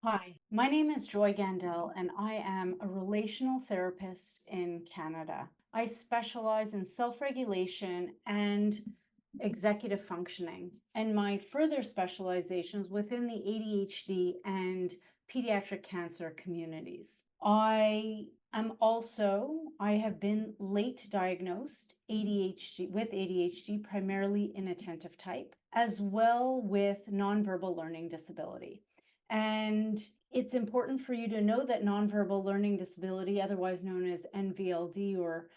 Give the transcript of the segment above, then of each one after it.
Hi, my name is Joy Gandel, and I am a relational therapist in Canada. I specialize in self regulation and executive functioning, and my further specializations within the ADHD and pediatric cancer communities. I have been late diagnosed ADHD, primarily inattentive type, as well with nonverbal learning disability. And it's important for you to know that nonverbal learning disability, otherwise known as NVLD or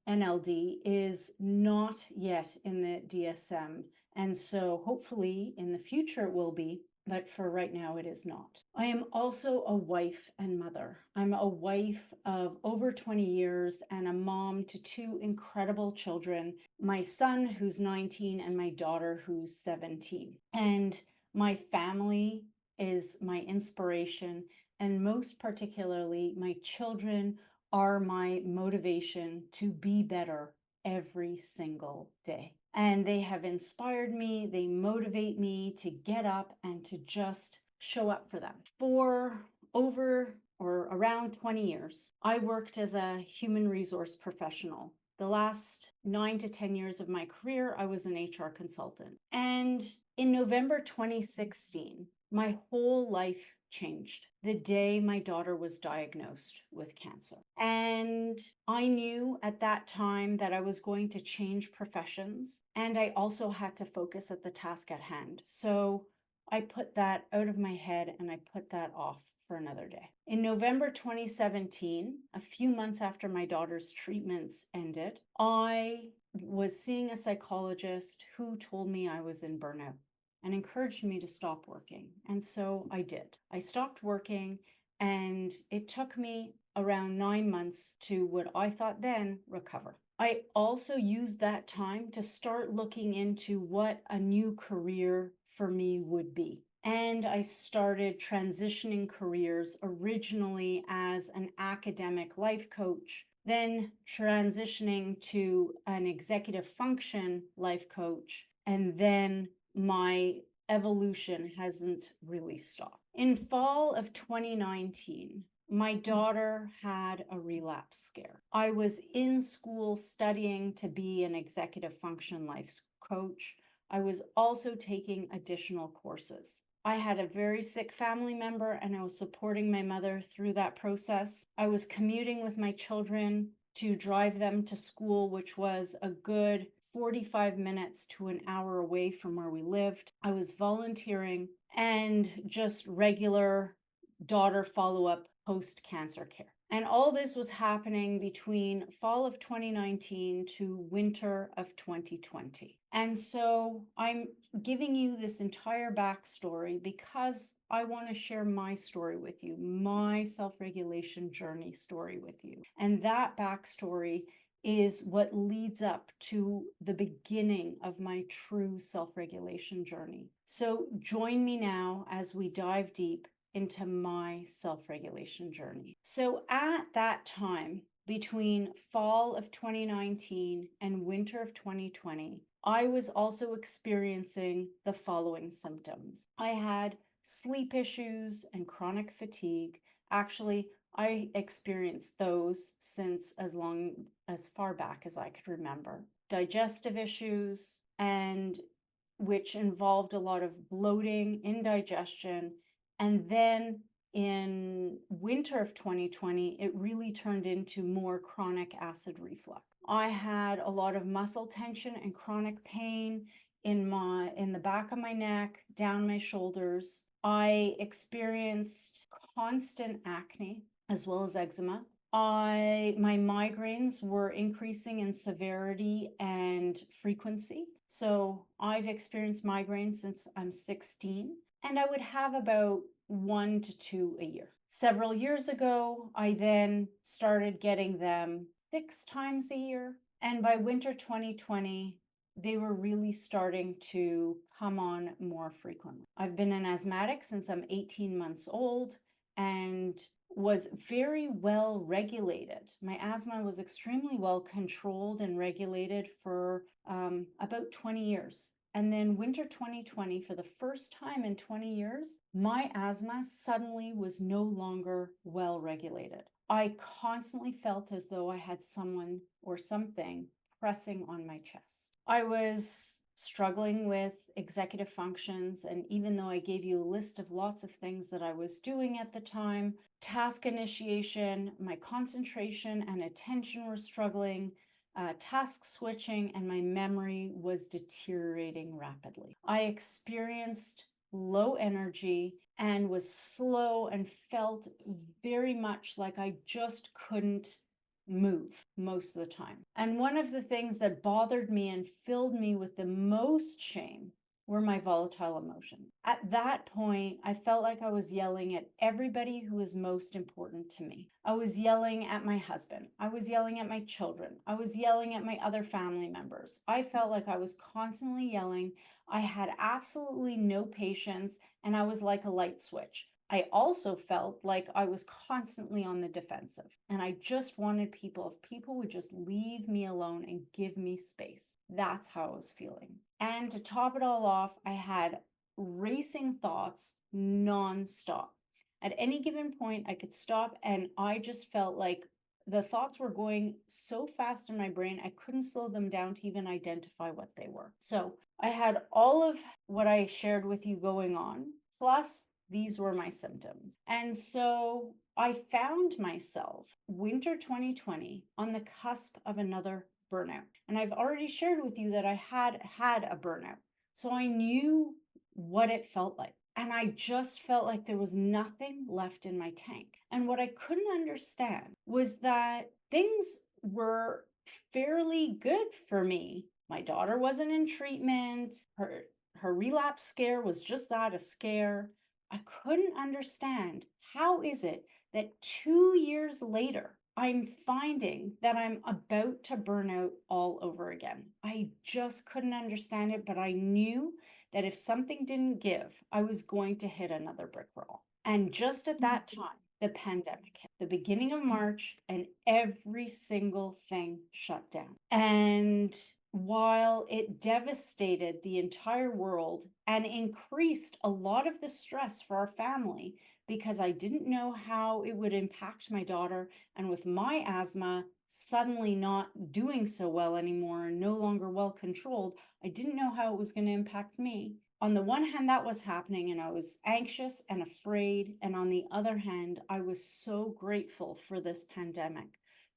NLD, is not yet in the DSM. And so hopefully in the future it will be, but for right now it is not. I am also a wife and mother. I'm a wife of over 20 years and a mom to two incredible children, my son who's 19 and my daughter who's 17. And my family is my inspiration, and most particularly, my children are my motivation to be better every single day. And they have inspired me, they motivate me to get up and to just show up for them. For over or around 20 years, I worked as a human resource professional. The last 9 to 10 years of my career, I was an HR consultant. And in November 2016, my whole life changed the day my daughter was diagnosed with cancer. And I knew at that time that I was going to change professions, and I also had to focus at the task at hand. So I put that out of my head and I put that off for another day. In November 2017, a few months after my daughter's treatments ended, I was seeing a psychologist who told me I was in burnout and encouraged me to stop working. And so I did. I stopped working, and it took me around 9 months to what I thought then recover. I also used that time to start looking into what a new career for me would be. And I started transitioning careers originally as an academic life coach, then transitioning to an executive function life coach, and then my evolution hasn't really stopped. In fall of 2019, my daughter had a relapse scare. I was in school studying to be an executive function life coach. I was also taking additional courses. I had a very sick family member and I was supporting my mother through that process. I was commuting with my children to drive them to school, which was a good 45 minutes to an hour away from where we lived. I was volunteering and just regular daughter follow-up post-cancer care. And all this was happening between fall of 2019 to winter of 2020. And so I'm giving you this entire backstory because I want to share my story with you, my self-regulation journey story with you. And that backstory is what leads up to the beginning of my true self-regulation journey. So join me now as we dive deep into my self-regulation journey. So at that time, between fall of 2019 and winter of 2020, I was also experiencing the following symptoms. I had sleep issues and chronic fatigue. Actually, I experienced those since as far back as I could remember. Digestive issues, and which involved a lot of bloating, indigestion, and then in winter of 2020, it really turned into more chronic acid reflux. I had a lot of muscle tension and chronic pain in the back of my neck, down my shoulders. I experienced constant acne as well as eczema. My migraines were increasing in severity and frequency. So I've experienced migraines since I'm 16, and I would have about 1 to 2 a year. Several years ago, I then started getting them 6 times a year. And by winter 2020, they were really starting to come on more frequently. I've been an asthmatic since I'm 18 months old and was very well regulated. My asthma was extremely well controlled and regulated for about 20 years. And then winter 2020, for the first time in 20 years, my asthma suddenly was no longer well regulated. I constantly felt as though I had someone or something pressing on my chest. I was struggling with executive functions, and even though I gave you a list of lots of things that I was doing at the time, task initiation, my concentration and attention were struggling, task switching, and my memory was deteriorating rapidly. I experienced low energy and was slow and felt very much like I just couldn't move most of the time. And one of the things that bothered me and filled me with the most shame were my volatile emotions. At that point, I felt like I was yelling at everybody who was most important to me. I was yelling at my husband. I was yelling at my children. I was yelling at my other family members. I felt like I was constantly yelling. I had absolutely no patience, and I was like a light switch. I also felt like I was constantly on the defensive, and I just wanted if people would just leave me alone and give me space. That's how I was feeling. And to top it all off, I had racing thoughts nonstop. At any given point, I could stop, and I just felt like the thoughts were going so fast in my brain, I couldn't slow them down to even identify what they were. So I had all of what I shared with you going on, plus these were my symptoms. And so I found myself winter 2020 on the cusp of another burnout. And I've already shared with you that I had a burnout. So I knew what it felt like. And I just felt like there was nothing left in my tank. And what I couldn't understand was that things were fairly good for me. My daughter wasn't in treatment. Her relapse scare was just that, a scare. I couldn't understand, how is it that 2 years later, I'm finding that I'm about to burn out all over again? I just couldn't understand it, but I knew that if something didn't give, I was going to hit another brick wall. And just at that time, the pandemic hit, the beginning of March, and every single thing shut down. And while it devastated the entire world and increased a lot of the stress for our family, because I didn't know how it would impact my daughter, and with my asthma suddenly not doing so well anymore and no longer well controlled, I didn't know how it was going to impact me. On the one hand, that was happening and I was anxious and afraid. And on the other hand, I was so grateful for this pandemic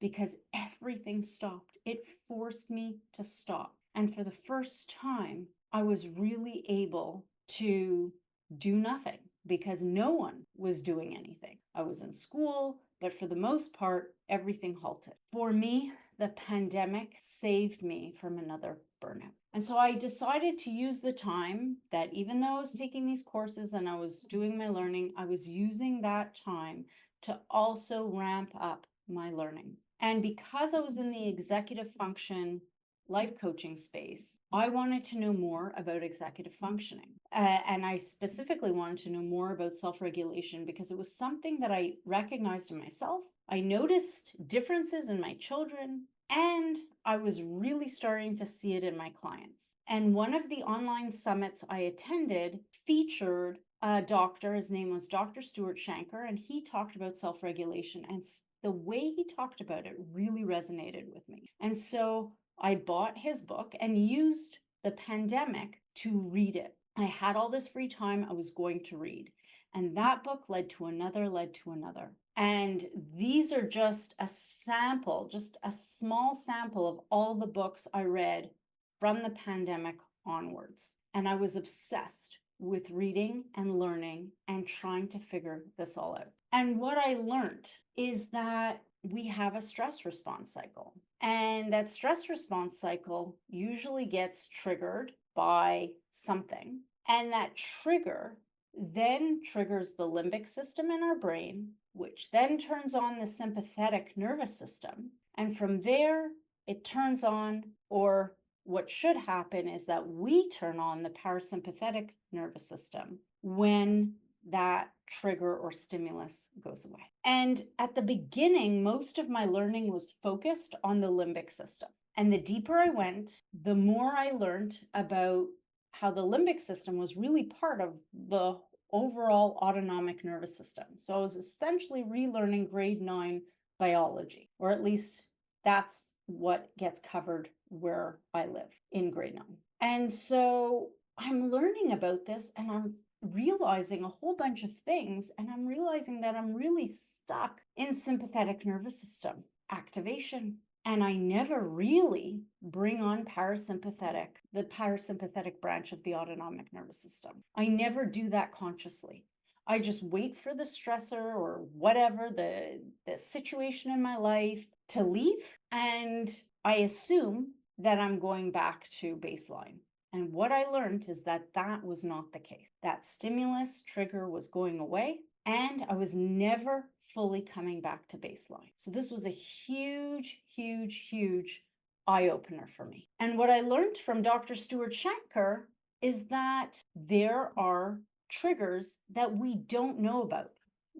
because everything stopped. It forced me to stop. And for the first time, I was really able to do nothing because no one was doing anything. I was in school, but for the most part, everything halted. For me, the pandemic saved me from another burnout. And so I decided to use the time that, even though I was taking these courses and I was doing my learning, I was using that time to also ramp up my learning. And because I was in the executive function life coaching space, I wanted to know more about executive functioning. And I specifically wanted to know more about self-regulation because it was something that I recognized in myself. I noticed differences in my children, and I was really starting to see it in my clients. And one of the online summits I attended featured a doctor. His name was Dr. Stuart Shanker, and he talked about self-regulation. And the way he talked about it really resonated with me. And so I bought his book and used the pandemic to read it. I had all this free time I was going to read. And that book led to another, led to another. And these are just a sample, just a small sample of all the books I read from the pandemic onwards. And I was obsessed with reading and learning and trying to figure this all out. And what I learned is that we have a stress response cycle. And that stress response cycle usually gets triggered by something. And that trigger then triggers the limbic system in our brain, which then turns on the sympathetic nervous system. And from there, it turns on, or what should happen is that we turn on the parasympathetic nervous system when that trigger or stimulus goes away. And at the beginning, most of my learning was focused on the limbic system. And the deeper I went, the more I learned about how the limbic system was really part of the overall autonomic nervous system. So I was essentially relearning grade 9 biology, or at least that's what gets covered where I live in grade 9. And so I'm learning about this and I'm realizing a whole bunch of things, and I'm realizing that I'm really stuck in sympathetic nervous system activation. And I never really bring on the parasympathetic branch of the autonomic nervous system. I never do that consciously. I just wait for the stressor or whatever, the situation in my life to leave. And I assume that I'm going back to baseline. And what I learned is that that was not the case. That stimulus trigger was going away and I was never fully coming back to baseline. So this was a huge, huge, huge eye opener for me. And what I learned from Dr. Stuart Shanker is that there are triggers that we don't know about.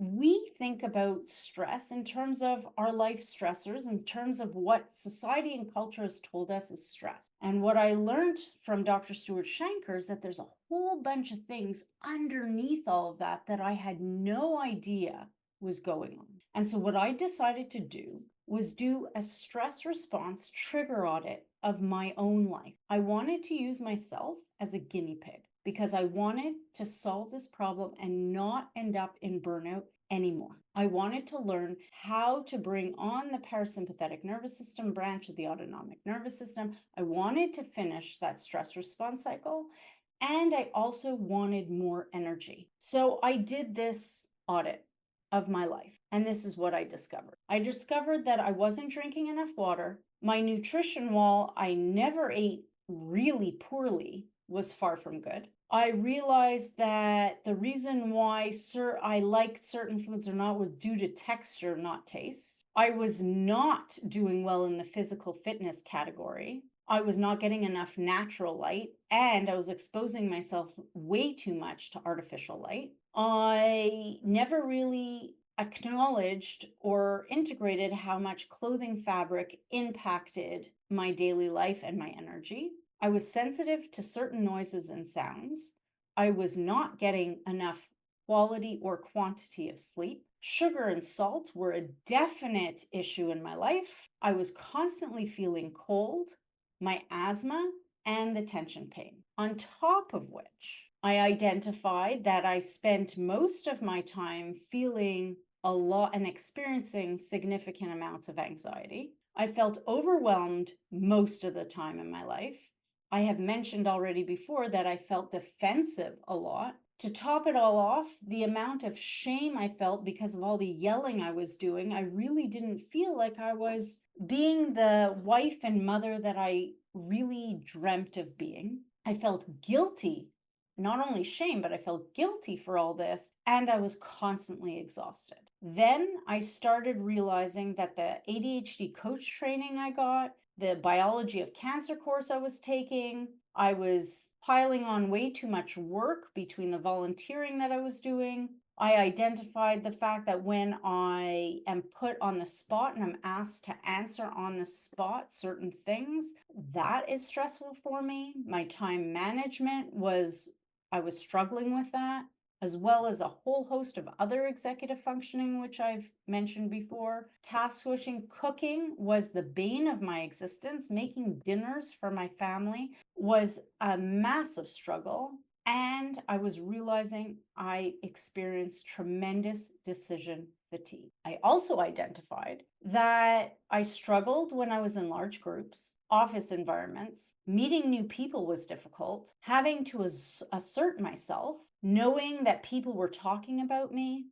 We think about stress in terms of our life stressors, in terms of what society and culture has told us is stress. And what I learned from Dr. Stuart Shanker is that there's a whole bunch of things underneath all of that that I had no idea was going on. And so what I decided to do was do a stress response trigger audit of my own life. I wanted to use myself as a guinea pig because I wanted to solve this problem and not end up in burnout anymore. I wanted to learn how to bring on the parasympathetic nervous system branch of the autonomic nervous system. I wanted to finish that stress response cycle, and I also wanted more energy. So I did this audit of my life, and this is what I discovered. I discovered that I wasn't drinking enough water. My nutrition, while I never ate really poorly, was far from good. I realized that the reason why I liked certain foods or not was due to texture, not taste. I was not doing well in the physical fitness category. I was not getting enough natural light, and I was exposing myself way too much to artificial light. I never really acknowledged or integrated how much clothing fabric impacted my daily life and my energy. I was sensitive to certain noises and sounds. I was not getting enough quality or quantity of sleep. Sugar and salt were a definite issue in my life. I was constantly feeling cold, my asthma, and the tension pain. On top of which, I identified that I spent most of my time feeling a lot and experiencing significant amounts of anxiety. I felt overwhelmed most of the time in my life. I have mentioned already before that I felt defensive a lot. To top it all off, the amount of shame I felt because of all the yelling I was doing, I really didn't feel like I was being the wife and mother that I really dreamt of being. I felt guilty, not only shame, but I felt guilty for all this, and I was constantly exhausted. Then I started realizing that the ADHD coach training I got, the biology of cancer course I was taking, I was piling on way too much work between the volunteering that I was doing. I identified the fact that when I am put on the spot and I'm asked to answer on the spot certain things, that is stressful for me. My time management I was struggling with that, as well as a whole host of other executive functioning, which I've mentioned before. Task switching, cooking was the bane of my existence. Making dinners for my family was a massive struggle. And I was realizing I experienced tremendous decision fatigue. I also identified that I struggled when I was in large groups, office environments. Meeting new people was difficult. Having to assert myself, knowing that people were talking about me,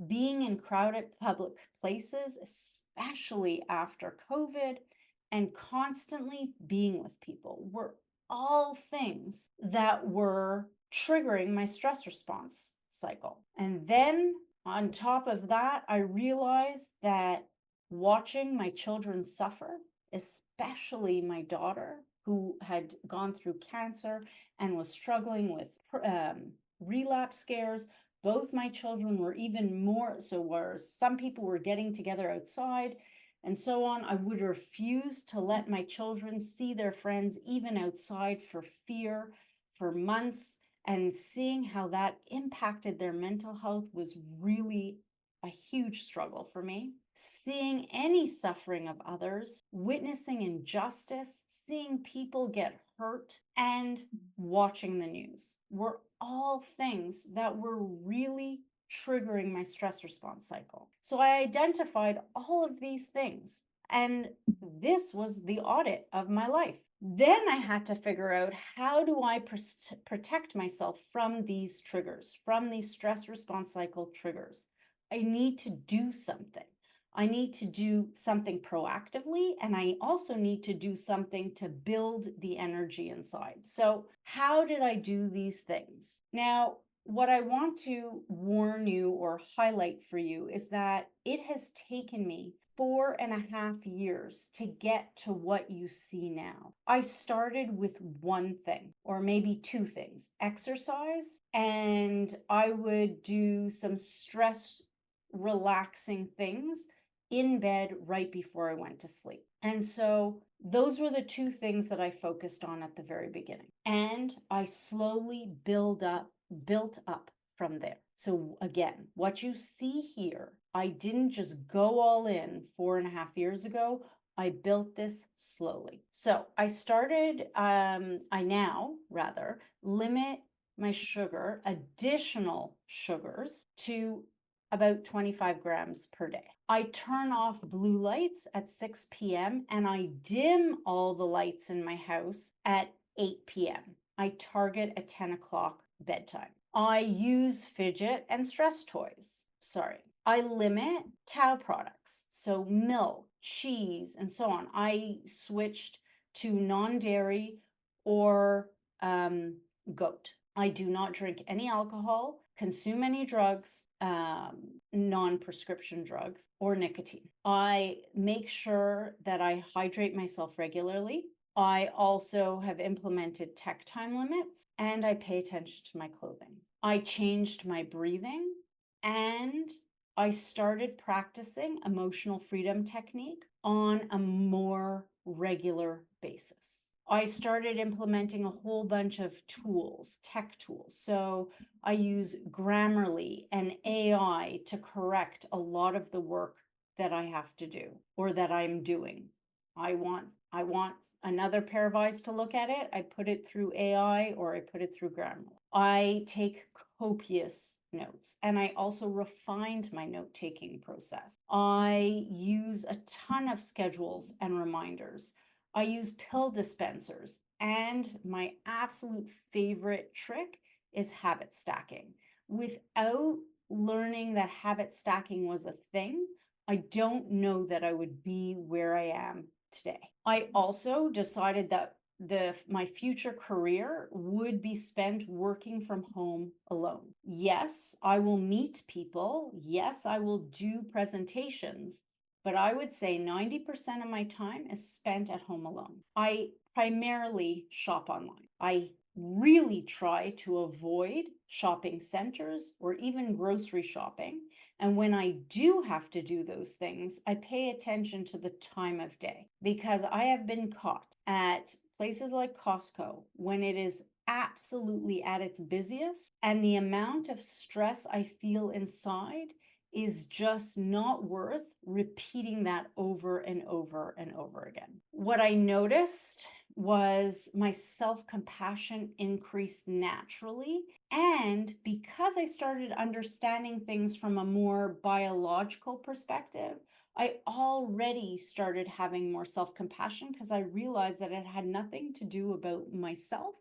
being in crowded public places, especially after COVID, and constantly being with people were all things that were triggering my stress response cycle. And then on top of that, I realized that watching my children suffer, especially my daughter, who had gone through cancer and was struggling with relapse scares. Both my children were even more so, whereas some people were getting together outside and so on, I would refuse to let my children see their friends even outside for fear for months, and seeing how that impacted their mental health was really a huge struggle for me. Seeing any suffering of others, witnessing injustice, seeing people get hurt, and watching the news were all things that were really triggering my stress response cycle. So I identified all of these things, and this was the audit of my life. Then I had to figure out, how do I protect myself from these triggers, from these stress response cycle triggers? I need to do something. I need to do something proactively, and I also need to do something to build the energy inside. So, how did I do these things? Now, what I want to warn you or highlight for you is that it has taken me 4.5 years to get to what you see now. I started with one thing, or maybe two things: exercise, and I would do some stress relaxing things in bed right before I went to sleep. And so those were the two things that I focused on at the very beginning. And I slowly built up from there. So again, what you see here, I didn't just go all in 4.5 years ago. I built this slowly. So I now rather limit my sugar, additional sugars, to about 25 grams per day. I turn off blue lights at 6 p.m. and I dim all the lights in my house at 8 p.m. I target a 10 o'clock bedtime. I use fidget and stress toys. I limit cow products, so milk, cheese, and so on. I switched to non-dairy or goat. I do not drink any alcohol, consume any drugs, non-prescription drugs, or nicotine. I make sure that I hydrate myself regularly. I also have implemented tech time limits, and I pay attention to my clothing. I changed my breathing, and I started practicing emotional freedom technique on a more regular basis. I started implementing a whole bunch of tools, tech tools. So I use Grammarly and AI to correct a lot of the work that I have to do or that I'm doing. I want another pair of eyes to look at it. I put it through AI or I put it through Grammarly. I take copious notes, and I also refined my note-taking process. I use a ton of schedules and reminders. I use pill dispensers, and my absolute favorite trick is habit stacking. Without learning that habit stacking was a thing, I don't know that I would be where I am today. I also decided that my future career would be spent working from home alone. Yes, I will meet people. Yes, I will do presentations, but I would say 90% of my time is spent at home alone. I primarily shop online. I really try to avoid shopping centers or even grocery shopping. And when I do have to do those things, I pay attention to the time of day, because I have been caught at places like Costco when it is absolutely at its busiest, and the amount of stress I feel inside is just not worth repeating that over and over and over again. What I noticed was my self-compassion increased naturally. And because I started understanding things from a more biological perspective, I already started having more self-compassion, because I realized that it had nothing to do about myself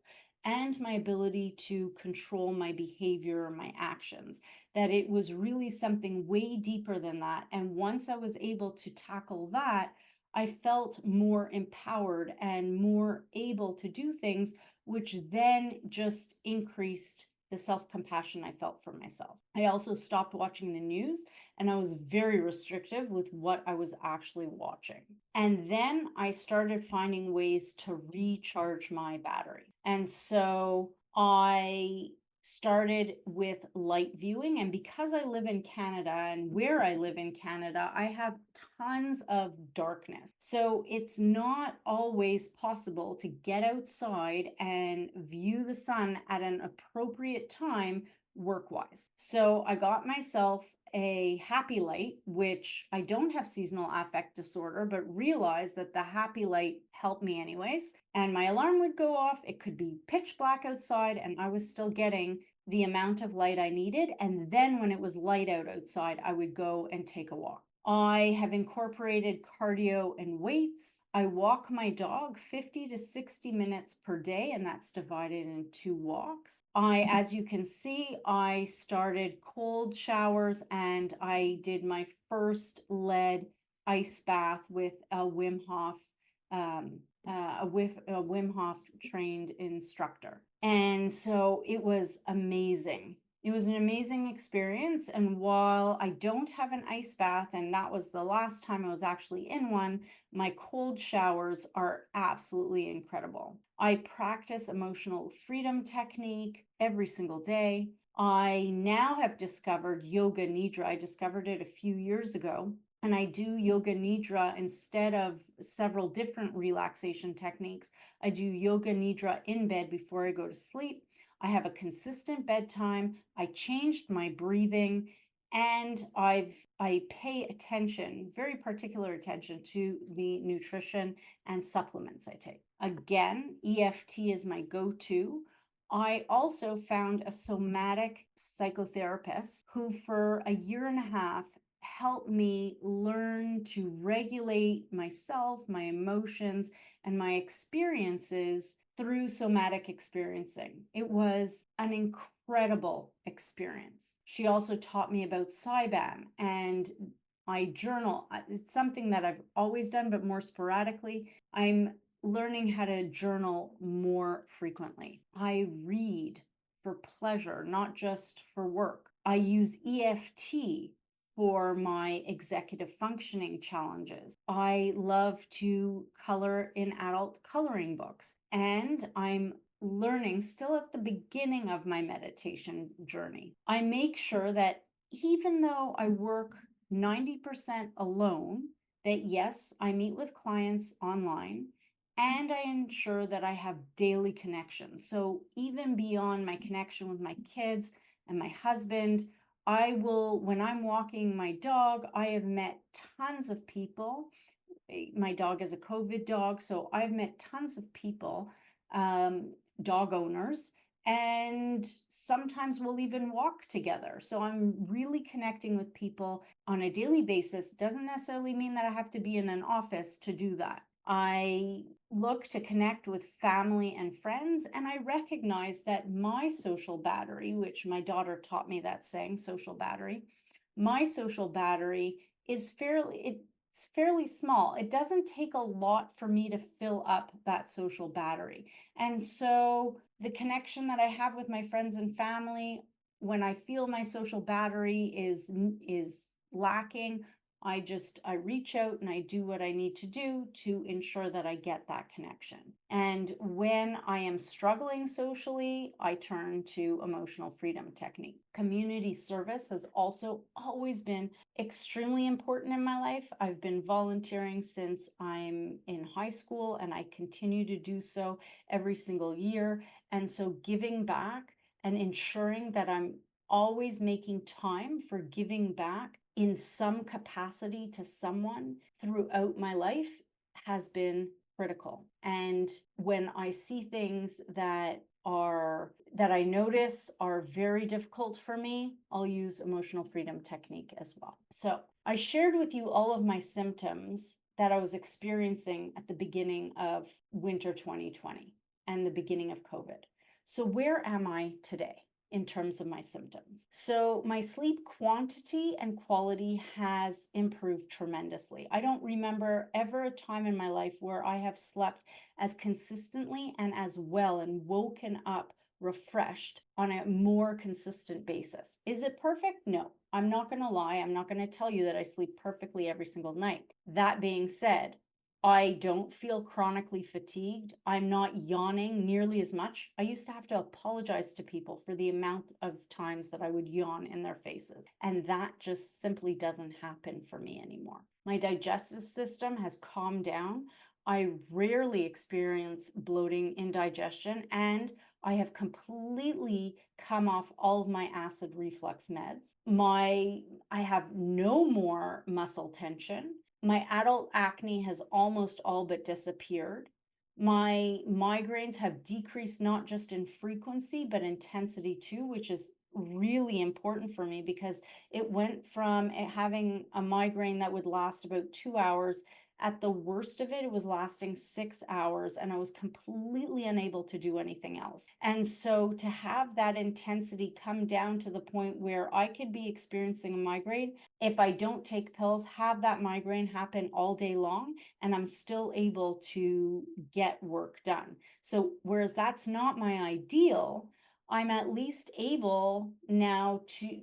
and my ability to control my behavior or my actions, that it was really something way deeper than that. And once I was able to tackle that, I felt more empowered and more able to do things, which then just increased the self-compassion I felt for myself. I also stopped watching the news, and I was very restrictive with what I was actually watching. And then I started finding ways to recharge my battery. And so I started with light viewing. And because I live in Canada and where I live in Canada, I have tons of darkness. So it's not always possible to get outside and view the sun at an appropriate time work wise. So I got myself a happy light, which I don't have seasonal affect disorder, but realized that the happy light helped me anyways. And my alarm would go off. It could be pitch black outside, and I was still getting the amount of light I needed. And then when it was light out outside, I would go and take a walk. I have incorporated cardio and weights. I walk my dog 50 to 60 minutes per day, and that's divided in 2 walks. As you can see, I started cold showers and I did my first lead ice bath with a um, a Wim Hof trained instructor. And so it was amazing. It was an amazing experience. And while I don't have an ice bath, and that was the last time I was actually in one, my cold showers are absolutely incredible. I practice emotional freedom technique every single day. I now have discovered Yoga Nidra. I discovered it a few years ago. And I do Yoga Nidra instead of several different relaxation techniques. I do Yoga Nidra in bed before I go to sleep. I have a consistent bedtime. I changed my breathing, and I pay attention, very particular attention to the nutrition and supplements I take. Again, EFT is my go-to. I also found a somatic psychotherapist who, for a year and a half, helped me learn to regulate myself, my emotions, and my experiences through somatic experiencing. It was an incredible experience. She also taught me about Cybam, and I journal. It's something that I've always done, but more sporadically. I'm learning how to journal more frequently. I read for pleasure, not just for work. I use EFT for my executive functioning challenges. I love to color in adult coloring books, and I'm learning still at the beginning of my meditation journey. I make sure that even though I work 90% alone, that yes, I meet with clients online and I ensure that I have daily connection. So even beyond my connection with my kids and my husband, I will, when I'm walking my dog, I have met tons of people. My dog is a COVID dog, so I've met tons of people, dog owners, and sometimes we'll even walk together. So I'm really connecting with people on a daily basis. Doesn't necessarily mean that I have to be in an office to do that. I look to connect with family and friends, and I recognize that my social battery, which my daughter taught me that saying, social battery, my social battery is it's fairly small. It doesn't take a lot for me to fill up that social battery. And so the connection that I have with my friends and family, when I feel my social battery is lacking, I reach out and I do what I need to do to ensure that I get that connection. And when I am struggling socially, I turn to emotional freedom technique. Community service has also always been extremely important in my life. I've been volunteering since I'm in high school and I continue to do so every single year. And so giving back and ensuring that I'm always making time for giving back in some capacity to someone throughout my life has been critical. And when I see things that I notice are very difficult for me, I'll use emotional freedom technique as well. So I shared with you all of my symptoms that I was experiencing at the beginning of winter 2020 and the beginning of COVID. So where am I today in terms of my symptoms? So my sleep quantity and quality has improved tremendously. I don't remember ever a time in my life where I have slept as consistently and as well and woken up refreshed on a more consistent basis. Is it perfect? No. I'm not going to lie. I'm not going to tell you that I sleep perfectly every single night. That being said, I don't feel chronically fatigued. I'm not yawning nearly as much. I used to have to apologize to people for the amount of times that I would yawn in their faces. And that just simply doesn't happen for me anymore. My digestive system has calmed down. I rarely experience bloating, indigestion, and I have completely come off all of my acid reflux meds. I have no more muscle tension. My adult acne has almost all but disappeared. My migraines have decreased not just in frequency, but intensity too, which is really important for me because it went from having a migraine that would last about 2 hours. At the worst of it, it was lasting 6 hours, and I was completely unable to do anything else. And so to have that intensity come down to the point where I could be experiencing a migraine, if I don't take pills, have that migraine happen all day long, and I'm still able to get work done. So, whereas that's not my ideal, I'm at least able now to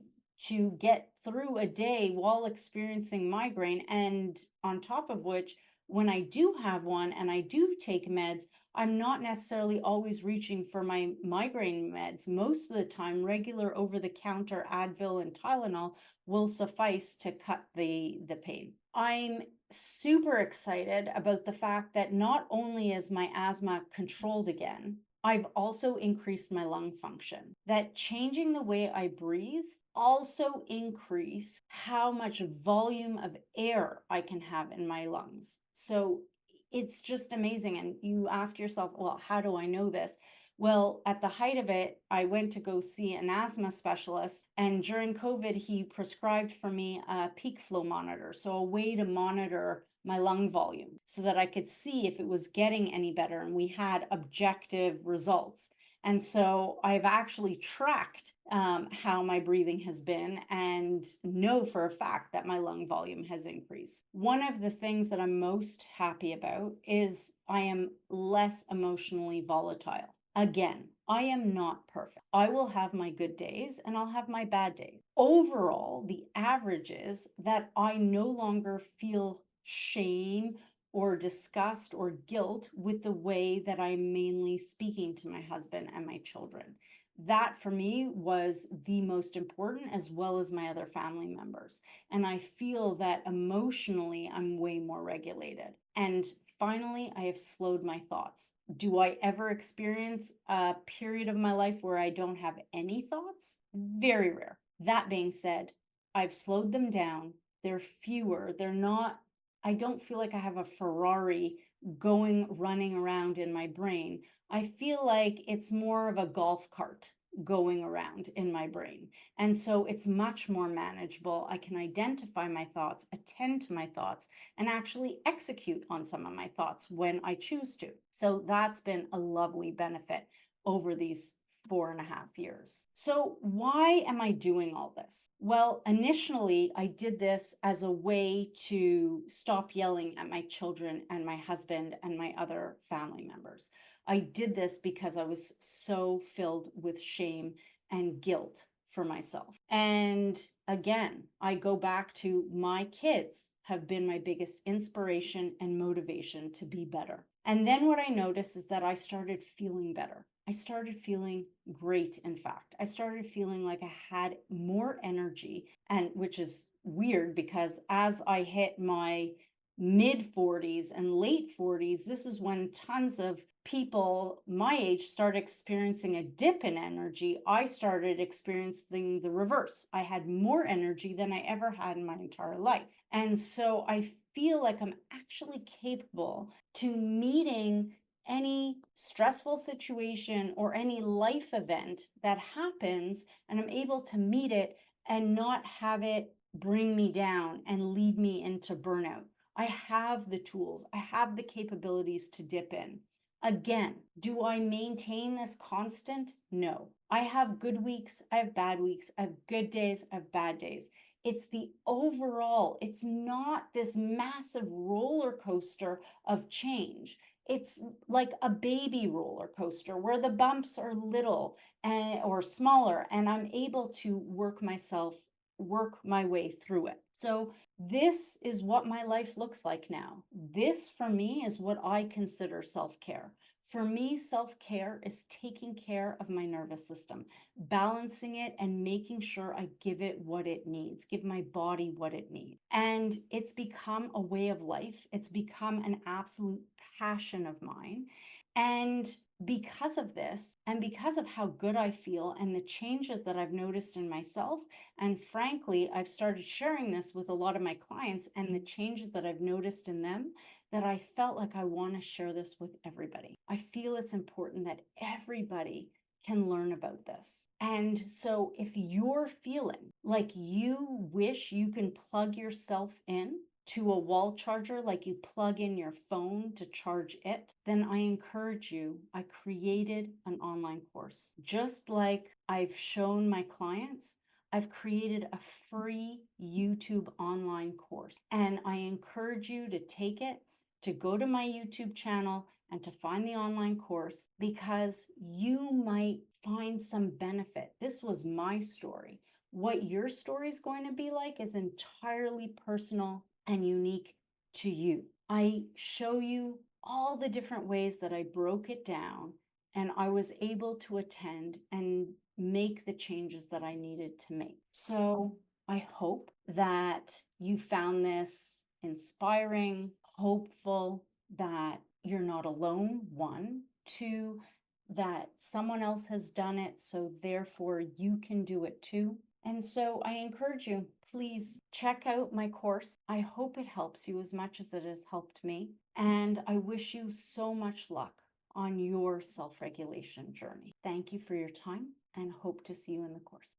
get through a day while experiencing migraine. And on top of which, when I do have one and I do take meds, I'm not necessarily always reaching for my migraine meds. Most of the time, regular over the counter Advil and Tylenol will suffice to cut the pain. I'm super excited about the fact that not only is my asthma controlled again, I've also increased my lung function. That changing the way I breathe also increase how much volume of air I can have in my lungs. So it's just amazing. And you ask yourself, well, how do I know this? Well, at the height of it, I went to go see an asthma specialist, and during COVID, he prescribed for me a peak flow monitor, so a way to monitor my lung volume so that I could see if it was getting any better, and we had objective results. And so I've actually tracked how my breathing has been and know for a fact that my lung volume has increased. One of the things that I'm most happy about is I am less emotionally volatile. Again, I am not perfect. I will have my good days and I'll have my bad days. Overall, the average is that I no longer feel shame or disgust or guilt with the way that I'm mainly speaking to my husband and my children. That for me was the most important, as well as my other family members. And I feel that emotionally, I'm way more regulated. And finally, I have slowed my thoughts. Do I ever experience a period of my life where I don't have any thoughts? Very rare. That being said, I've slowed them down. They're fewer. They're not, I don't feel like I have a Ferrari running around in my brain. I feel like it's more of a golf cart going around in my brain. And so it's much more manageable. I can identify my thoughts, attend to my thoughts, and actually execute on some of my thoughts when I choose to. So that's been a lovely benefit over these 4.5 years. So, why am I doing all this? Well, initially, I did this as a way to stop yelling at my children and my husband and my other family members. I did this because I was so filled with shame and guilt for myself. And again, I go back to my kids have been my biggest inspiration and motivation to be better. And then what I noticed is that I started feeling better. I started feeling great, in fact. I started feeling like I had more energy, and which is weird because as I hit my mid 40s and late 40s, this is when tons of people my age start experiencing a dip in energy. I started experiencing the reverse. I had more energy than I ever had in my entire life. And so I feel like I'm actually capable to meeting any stressful situation or any life event that happens, and I'm able to meet it and not have it bring me down and lead me into burnout. I have the tools, I have the capabilities to dip in. Again, do I maintain this constant? No. I have good weeks, I have bad weeks, I have good days, I have bad days. It's the overall, it's not this massive roller coaster of change. It's like a baby roller coaster where the bumps are little or smaller, and I'm able to work myself work my way through it. So this is what my life looks like now. This for me is what I consider self-care. For me, self-care is taking care of my nervous system, balancing it and making sure I give it what it needs, give my body what it needs. And it's become a way of life. It's become an absolute passion of mine. And because of this, and because of how good I feel and the changes that I've noticed in myself, and frankly, I've started sharing this with a lot of my clients and the changes that I've noticed in them, that I felt like I want to share this with everybody. I feel it's important that everybody can learn about this. And so if you're feeling like you wish you can plug yourself in to a wall charger, like you plug in your phone to charge it, then I encourage you. I created an online course. Just like I've shown my clients, I've created a free YouTube online course. And I encourage you to take it, to go to my YouTube channel and to find the online course because you might find some benefit. This was my story. What your story is going to be like is entirely personal and unique to you. I show you all the different ways that I broke it down and I was able to attend and make the changes that I needed to make. So I hope that you found this inspiring, hopeful, that you're not alone, one. Two, that someone else has done it, so therefore you can do it too. And so I encourage you, please check out my course. I hope it helps you as much as it has helped me. And I wish you so much luck on your self regulation journey. Thank you for your time and hope to see you in the course.